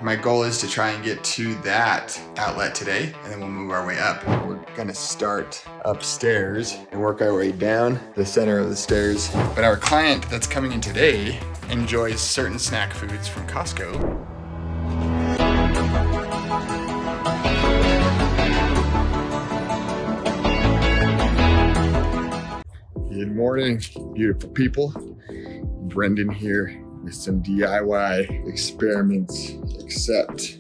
My goal is to try and get to that outlet today, and then we'll move our way up. We're gonna start upstairs and work our way down the center of the stairs. But our client that's coming in today enjoys certain snack foods from Costco. Good morning, beautiful people. Brendan here with some DIY experiments, except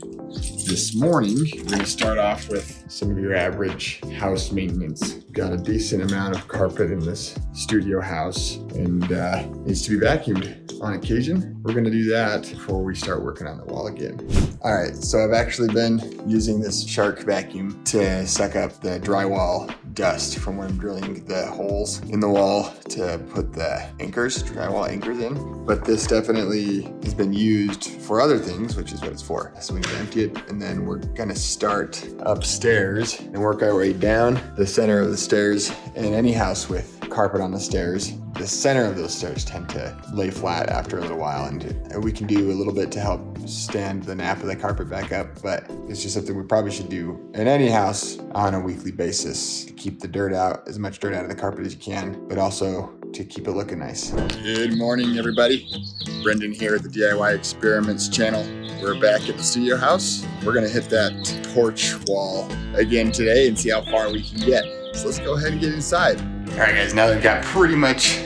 this morning, we're gonna start off with some of your average house maintenance. Got a decent amount of carpet in this studio house and needs to be vacuumed on occasion. We're gonna do that before we start working on the wall again. All right, so I've actually been using this Shark vacuum to suck up the drywall dust from when I'm drilling the holes in the wall to put the anchors, drywall anchors in. But this definitely has been used for other things, which is what it's for. So we empty it, and then we're gonna start upstairs and work our way down the center of the stairs. In any house with carpet on the stairs, the center of those stairs tend to lay flat after a little while, and we can do a little bit to help stand the nap of the carpet back up, but it's just something we probably should do in any house on a weekly basis to keep the dirt out, as much dirt out of the carpet as you can, but also to keep it looking nice. Good morning, everybody. Brendan here at the DIY Experiments channel. We're back at the studio house. We're gonna hit that porch wall again today and see how far we can get. So let's go ahead and get inside. All right, guys, now that we've got pretty much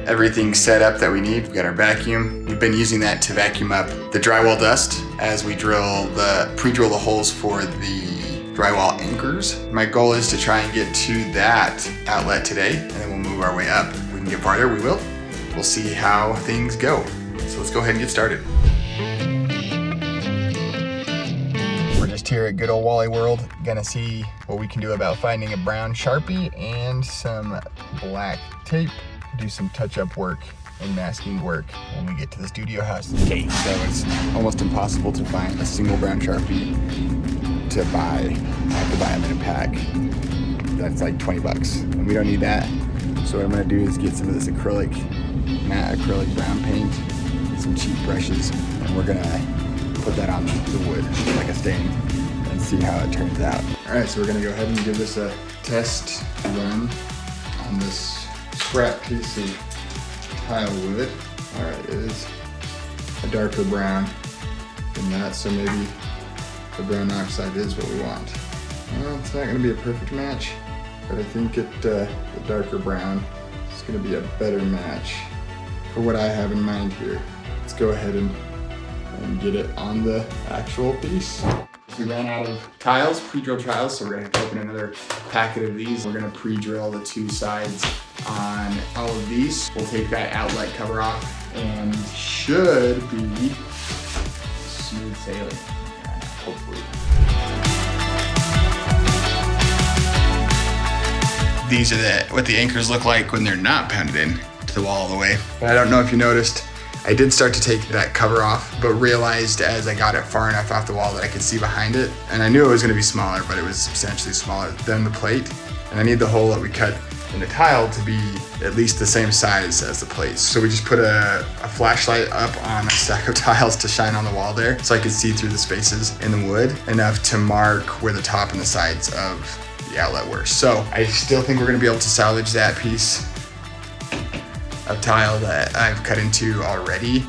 everything set up that we need, we've got our vacuum. We've been using that to vacuum up the drywall dust as we pre-drill the holes for the drywall anchors. My goal is to try and get to that outlet today, and then we'll move our way up. If we can get farther, we will. We'll see how things go. So let's go ahead and get started. We're just here at good old Wally World, gonna see what we can do about finding a brown Sharpie and some black tape. Do some touch-up work and masking work when we get to the studio house. Okay, so it's almost impossible to find a single brown Sharpie to buy. I have to buy them in a pack. That's like 20 bucks, and we don't need that. So what I'm gonna do is get some of this matte acrylic brown paint, some cheap brushes, and we're gonna put that on the wood like a stain and see how it turns out. All right, so we're gonna go ahead and give this a test run on this scrap piece of tile wood. All right, it is a darker brown than that, so maybe the brown oxide is what we want. Well, it's not gonna be a perfect match, but I think the darker brown is gonna be a better match for what I have in mind here. Let's go ahead and get it on the actual piece. We ran out of tiles, pre-drilled tiles, so we're gonna have to open another packet of these. We're gonna pre-drill the two sides on all of these. We'll take that outlet cover off and should be smooth sailing, hopefully. These are what the anchors look like when they're not pounded in to the wall all the way. But I don't know if you noticed, I did start to take that cover off, but realized as I got it far enough off the wall that I could see behind it. And I knew it was gonna be smaller, but it was substantially smaller than the plate. And I need the hole that we cut in the tile to be at least the same size as the plate. So we just put a flashlight up on a stack of tiles to shine on the wall there so I could see through the spaces in the wood enough to mark where the top and the sides of the outlet were. So I still think we're gonna be able to salvage that piece of tile that I've cut into already.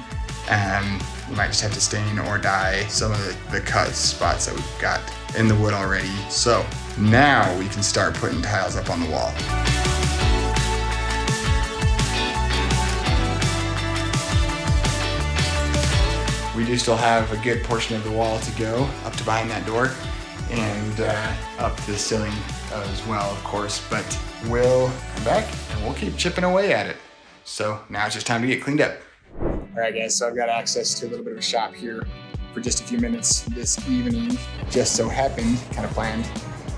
We might just have to stain or dye some of the cut spots that we've got in the wood already. So now we can start putting tiles up on the wall. We do still have a good portion of the wall to go up to behind that door and up the ceiling as well, of course, but we'll come back and we'll keep chipping away at it. So now it's just time to get cleaned up. All right, guys, so I've got access to a little bit of a shop here for just a few minutes this evening. Just so happened, kind of planned,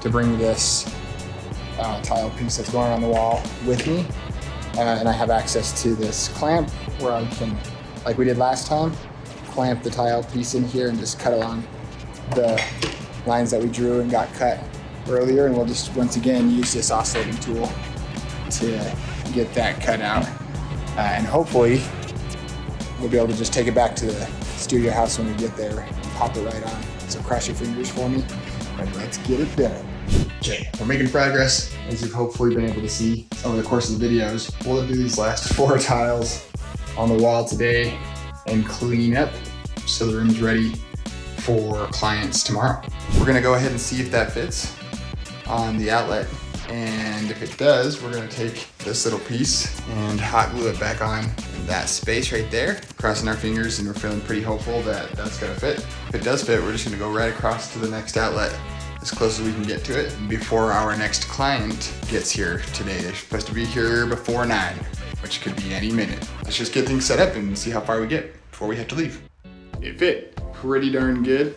to bring this tile piece that's going on the wall with me. And I have access to this clamp where I can, like we did last time, clamp the tile piece in here and just cut along the lines that we drew and got cut earlier. And we'll just, once again, use this oscillating tool to get that cut out. And hopefully we'll be able to just take it back to the studio house when we get there and pop it right on. So cross your fingers for me and let's get it done. Okay, we're making progress, as you've hopefully been able to see over the course of the videos. We'll do these last 4 tiles on the wall today and clean up so the room's ready for clients tomorrow. We're gonna go ahead and see if that fits on the outlet. And if it does, we're gonna take this little piece and hot glue it back on that space right there, crossing our fingers, and we're feeling pretty hopeful that that's gonna fit. If it does fit, we're just gonna go right across to the next outlet as close as we can get to it before our next client gets here today. They're supposed to be here before 9, which could be any minute. Let's just get things set up and see how far we get before we have to leave. It fit pretty darn good.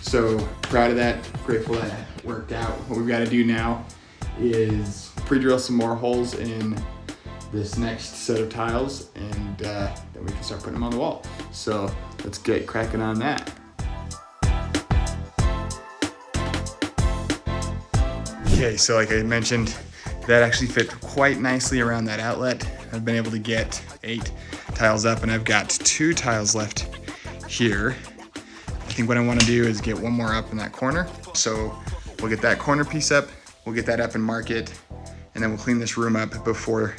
So proud of that, grateful that it worked out. What we've gotta do now is pre-drill some more holes in this next set of tiles, and then we can start putting them on the wall. So let's get cracking on that. Okay, so like I mentioned, that actually fit quite nicely around that outlet. I've been able to get 8 tiles up, and I've got 2 tiles left here. I think what I want to do is get one more up in that corner. So we'll get that corner piece up, we'll get that up and mark it, and then we'll clean this room up before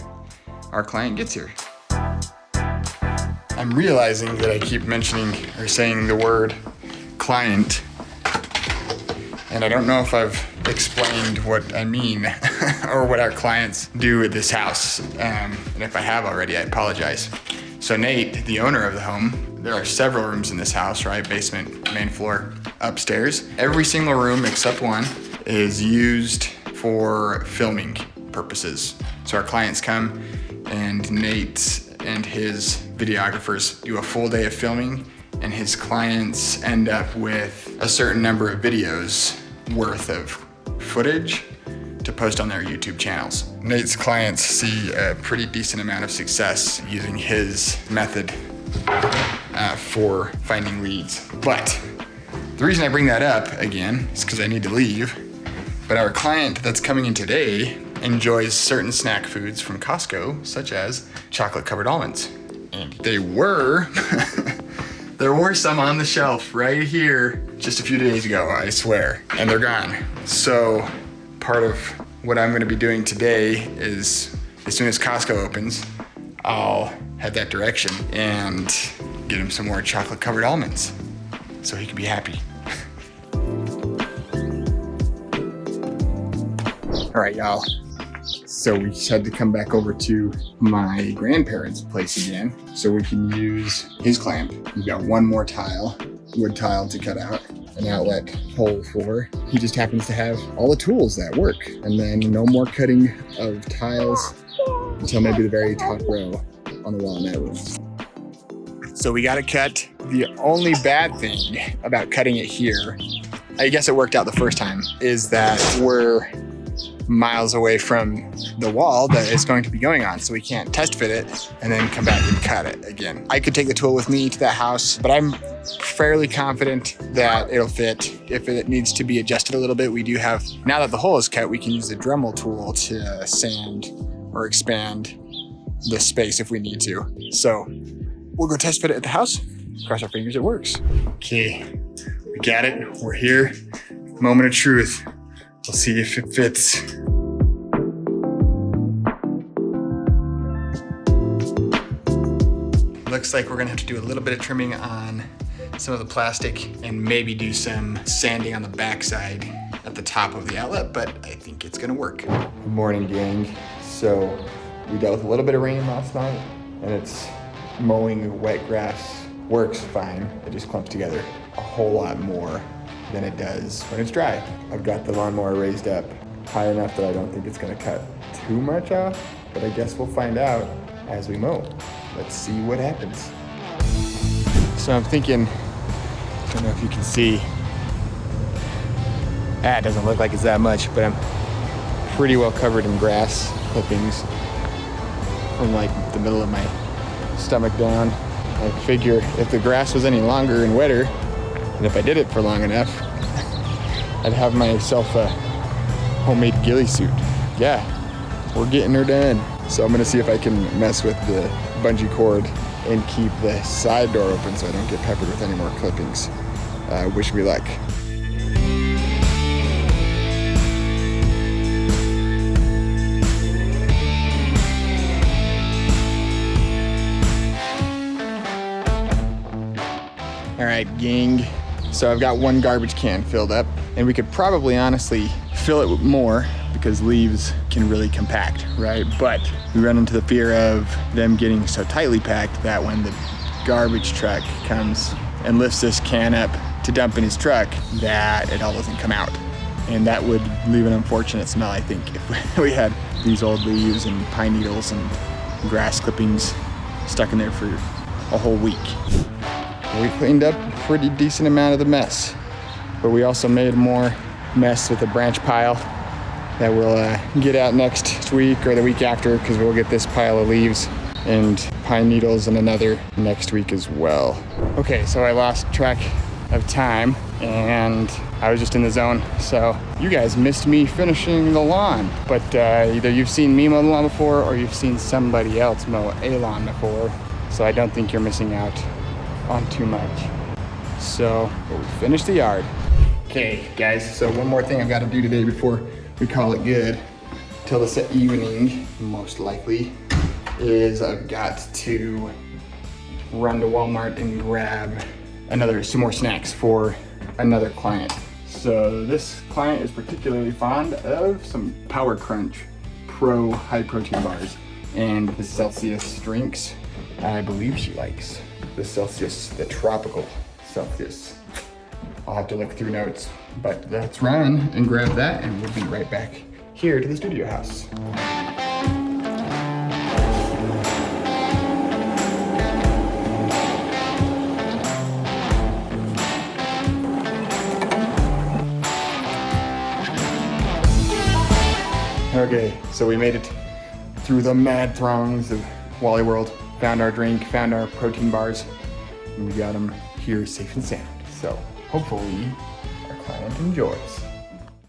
our client gets here. I'm realizing that I keep mentioning or saying the word client, and I don't know if I've explained what I mean or what our clients do at this house. And if I have already, I apologize. So Nate, the owner of the home, there are several rooms in this house, right? Basement, main floor, upstairs. Every single room except one is used for filming purposes. So our clients come and Nate and his videographers do a full day of filming, and his clients end up with a certain number of videos worth of footage to post on their YouTube channels. Nate's clients see a pretty decent amount of success using his method for finding leads. But the reason I bring that up again is because I need to leave. But our client that's coming in today enjoys certain snack foods from Costco, such as chocolate covered almonds. And there were some on the shelf right here just a few days ago, I swear, and they're gone. So part of what I'm gonna be doing today is, as soon as Costco opens, I'll head that direction and get him some more chocolate covered almonds so he can be happy. All right, y'all. So we just had to come back over to my grandparents' place again so we can use his clamp. We've got one more tile, wood tile to cut out, an outlet hole for. He just happens to have all the tools that work. And then no more cutting of tiles until maybe the very top row on the wall in that room. So we gotta cut. The only bad thing about cutting it here, I guess it worked out the first time, is that we're miles away from the wall that it's going to be going on, so we can't test fit it and then come back and cut it again. I could take the tool with me to that house, but I'm fairly confident that it'll fit. If it needs to be adjusted a little bit, we do have, now that the hole is cut, we can use the Dremel tool to sand or expand the space if we need to. So we'll go test fit it at the house. Cross our fingers it works. Okay, we got it. We're here. Moment of truth. We'll see if it fits. Looks like we're gonna have to do a little bit of trimming on some of the plastic and maybe do some sanding on the backside at the top of the outlet, but I think it's gonna work. Good morning, gang. So we dealt with a little bit of rain last night, and it's mowing wet grass works fine. It just clumps together a whole lot more than it does when it's dry. I've got the lawnmower raised up high enough that I don't think it's gonna cut too much off, but I guess we'll find out as we mow. Let's see what happens. So I'm thinking, I don't know if you can see, it doesn't look like it's that much, but I'm pretty well covered in grass clippings from like the middle of my stomach down. I figure if the grass was any longer and wetter, and if I did it for long enough, I'd have myself a homemade ghillie suit. Yeah, we're getting her done. So I'm gonna see if I can mess with the bungee cord and keep the side door open so I don't get peppered with any more clippings. Wish me luck. All right, gang. So I've got one garbage can filled up, and we could probably honestly fill it with more because leaves can really compact, right? But we run into the fear of them getting so tightly packed that when the garbage truck comes and lifts this can up to dump in his truck, that it all doesn't come out. And that would leave an unfortunate smell, I think, if we had these old leaves and pine needles and grass clippings stuck in there for a whole week. We cleaned up a pretty decent amount of the mess, but we also made more mess with a branch pile that we'll get out next week or the week after, because we'll get this pile of leaves and pine needles and another next week as well. Okay, so I lost track of time and I was just in the zone. So you guys missed me finishing the lawn, but either you've seen me mow the lawn before or you've seen somebody else mow a lawn before. So I don't think you're missing out on too much. So we finished the yard. Okay guys, so one more thing I've got to do today before we call it good till this evening, most likely, is I've got to run to Walmart and grab some more snacks for another client. So this client is particularly fond of some Power Crunch Pro high protein bars and the Celsius drinks. I believe she likes the Celsius, the tropical Celsius. I'll have to look through notes, but let's run and grab that and we'll be right back here to the studio house. Okay, so we made it through the mad throngs of Wally World, found our drink, found our protein bars, and we got them here safe and sound. So hopefully our client enjoys.